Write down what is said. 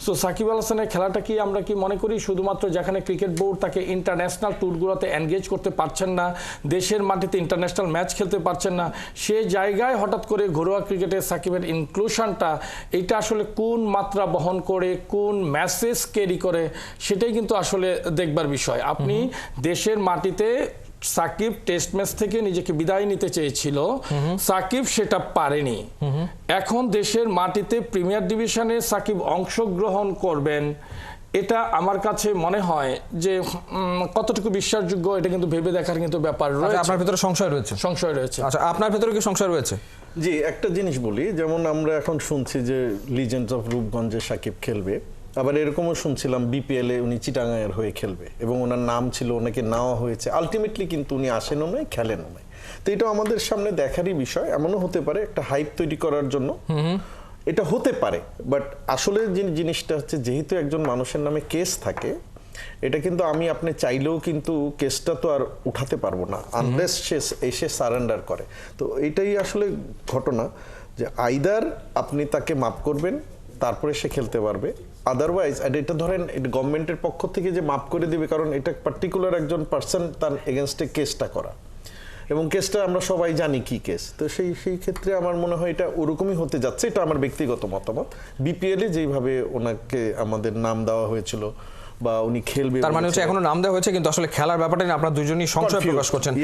So Shakib Al হাসানের খেলাটা কি আমরা কি মনে করি শুধুমাত্র যেখানে ক্রিকেট বোর্ড তাকে ইন্টারন্যাশনাল ট্যুরগুলোতে এনগেজ করতে পারছেন না, দেশের মাটিতে ইন্টারন্যাশনাল ম্যাচ খেলতে পারছেন না, সে জায়গায় হঠাৎ করে ঘরোয়া ক্রিকেটে সাকিবের ইনক্লুশনটা এটা আসলে কোন মাত্রা বহন করে, কোন মেসেজ ক্যারি করে, সেটাই কিন্তু আসলে দেখবার বিষয়। আপনি দেশের মাটিতে সাকিব টেস্ট ম্যাচ থেকে নিজেকে বিদায় নিতে চেয়েছিল, সাকিব সেটা পারেনি। এখন দেশের মাটিতে প্রিমিয়ার ডিভিশনে সাকিব অংশগ্রহণ করবেন, এটা আমার কাছে মনে হয় যে কতটুকু বিশ্বাসযোগ্য এটা কিন্তু ভেবে দেখার কিন্তু ব্যাপার রয়েছে। আপনার ভিতরে সংশয় রয়েছে? আচ্ছা, আপনার ভিতরে কি সংশয় রয়েছে? জি, একটা জিনিস বলি, যেমন আমরা এখন শুনছি যে লিজেন্ডস অফ রূপগঞ্জে সাকিব খেলবে, আবার এরকমও শুনছিলাম বিপিএল এ উনি চিটাগাংয়ের হয়ে খেলবে এবং ওনার নাম ছিল, ওনাকে নেওয়া হয়েছে, আলটিমেটলি কিন্তু উনি আসেনও নয়, খেলেনও নয়। তো এটা আমাদের সামনে দেখারই বিষয়। এমনও হতে পারে একটা হাইপ তৈরি করার জন্য এটা হতে পারে, বাট আসলে যে জিনিসটা হচ্ছে, যেহেতু একজন মানুষের নামে কেস থাকে, এটা কিন্তু আমি আপনি চাইলেও কিন্তু কেসটা তো আর উঠাতে পারবো না আনলেস সে এসে সারেন্ডার করে। তো এটাই আসলে ঘটনা, যে আইদার আপনি তাকে মাফ করবেন তারপরে সে খেলতে পারবে, আদারওয়াইজ এটা ধরেন গভর্নমেন্টের পক্ষ থেকে যে মাফ করে দিবে, কারণ এটা পার্টিকুলার একজন পার্সন তার এগেনস্টে কেসটা করা, এবং কেসটা আমরা সবাই জানি কি কেস। তো সেই ক্ষেত্রে আমার মনে হয় এটা ওরকমই হতে যাচ্ছে। এটা আমার ব্যক্তিগত মতামত। বিপিএলে যেভাবে ওনাকে আমাদের নাম দেওয়া হয়েছিল বা উনি খেলবে, তার মানে হচ্ছে এখনো নাম দেওয়া হয়েছে কিন্তু আসলে খেলার ব্যাপারটা নিয়ে আপনারা দুজনই সংশয় প্রকাশ করছেন।